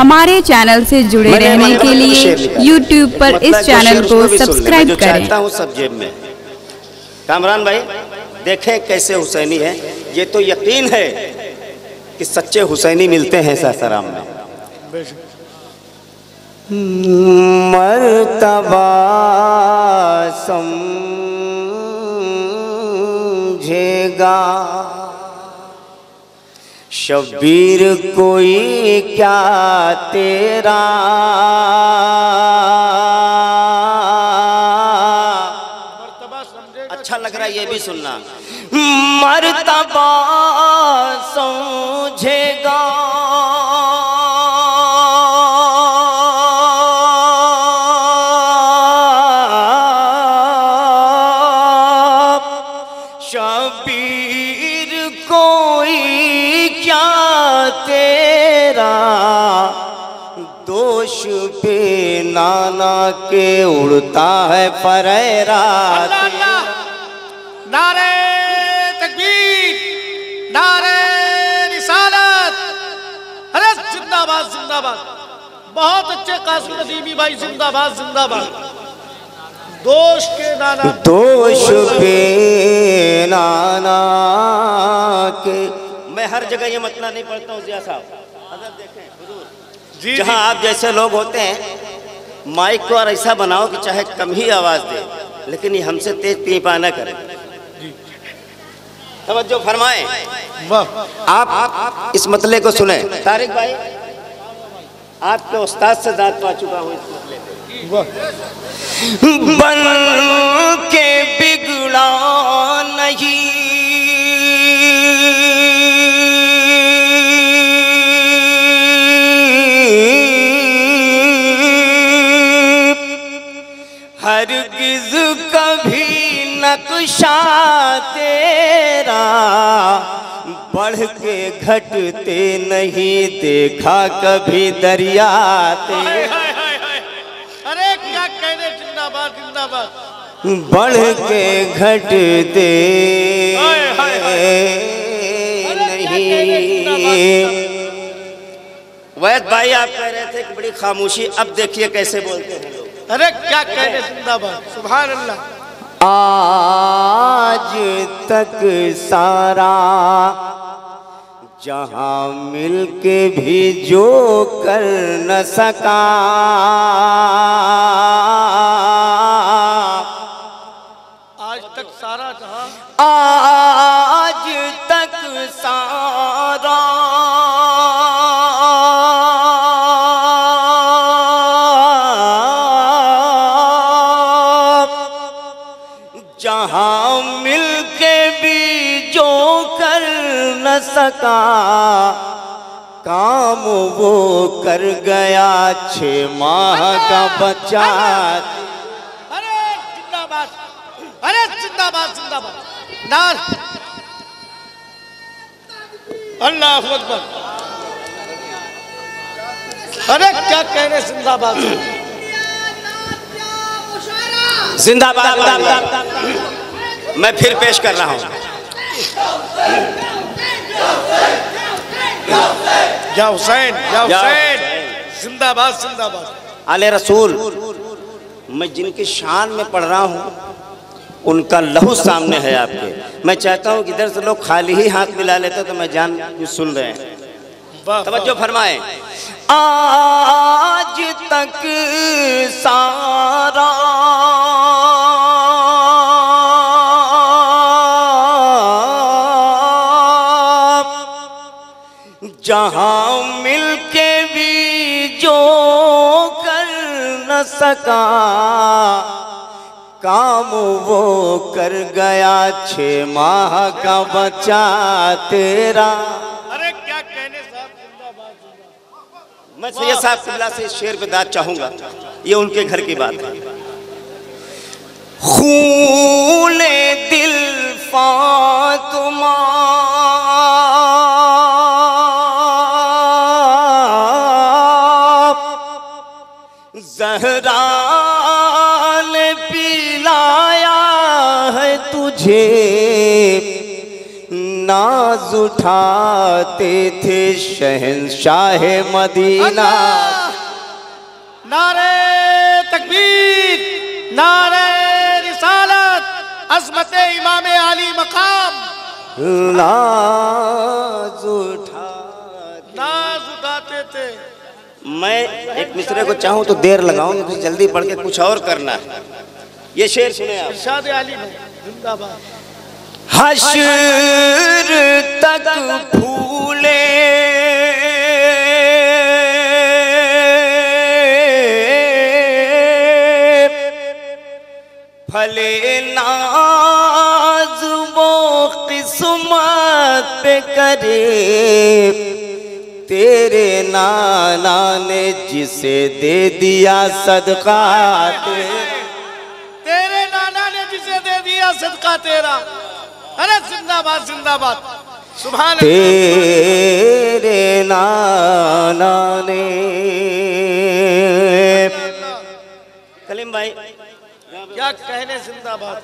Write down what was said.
हमारे चैनल से जुड़े रहने के लिए YouTube पर इस चैनल को सब्सक्राइब करें। चाहता हूँ सब जेब में। कामरान भाई देखें कैसे हुसैनी है। ये तो यकीन है कि सच्चे हुसैनी मिलते हैं सासाराम में। मर्तबा समझेगा शब्बीर कोई क्या तेरा, अच्छा लग रहा है ये भी सुनना। मर्तबा समझेगा शब्बीर कोई क्या तेरा, दोष पे नाना के उड़ता है फरेरा। नारे तकबीर, नारे रिसालत, अरे जिंदाबाद जिंदाबाद। बहुत अच्छे कासिम नदीमी भाई, जिंदाबाद जिंदाबाद। दोष के नाना, दोष पे नाना के। मैं हर जगह ये मतलब नहीं पढ़ता हूँ जिया साहब। अगर देखें हुजूर, जहाँ आप जैसे लोग होते हैं माइक को और ऐसा बनाओ कि चाहे कम ही आवाज दे, लेकिन ये हमसे तेज पीपा न करे। तवज्जो फरमाएं। आप इस मतले को सुने। तारिक भाई आपके उस्ताद से दाद पा चुका हूँ इस मतले पे। बन के बिगड़ा नहीं हरगिज़ कभी नक्शा तेरा, बढ़ के घटते नहीं देखा कभी दरिया तेरा। अरे क्या कहने, जिंदाबाद जिंदाबाद। बढ़ के घटते नहीं। वैद भाई आप कह रहे थे कि बड़ी खामोशी, अब देखिए कैसे बोलते हैं लोग। अरे क्या कहने, जिंदाबाद, सुभान अल्लाह। आज तक सारा जहां मिलके भी जो कर न सका, आज तक सारा जहां, आज तक सारा जहां मिलके भी जो कर न सका, काम वो कर गया 6 माह का बच्चा। अरे जिंदाबाद, अरे जिंदाबाद जिंदाबाद। नार अल्लाहु अकबर। अरे क्या कहने, जिंदाबाद जिंदाबाद। मैं फिर पेश कर रहा हूं। या हुसैन, या हुसैन, जिंदाबाद जिंदाबाद। आले रसूल, मैं जिनकी शान में पढ़ रहा हूं उनका लहू सामने है आपके। मैं चाहता हूं कि इधर से लोग खाली ही हाथ मिला लेते तो मैं जान सुन रहे हैं। तवज्जो फरमाएं। आज तक सारा जहां मिलके भी जो कर न सका, काम वो कर गया 6 माह का बच्चा तेरा। अरे क्या कहने साहब, जिंदाबाद जिंदाबाद। मैं सैयद साहब किबला से इस शेर पे दाद चाहूंगा। ये उनके घर की बात है। खूले दिल फातिमा ज़हरा ने पिलाया है तुझे, ना नाज उठाते थे शहंशाह मदीना। नारे तकबीर, नारे रिसालत, अज़मत इमाम आली मकाम। नाज उठाते थे। मैं एक मिसरे को चाहूं तो देर लगाऊंगा, कुछ जल्दी पढ़ के कुछ और करना है। ये शेर सुने आप। इरशाद आली में जिंदाबाद। हश्र तक फूले फले नाज वो किस्मत पे करे, तेरे नाना ने जिसे दे दिया सदका, तेरे नाना ने जिसे दे दिया सदका तेरा। अरे जिंदाबाद जिंदाबाद, सुभान अल्लाह। तेरे नाना ने। कलीम भाई क्या कहने, जिंदाबाद।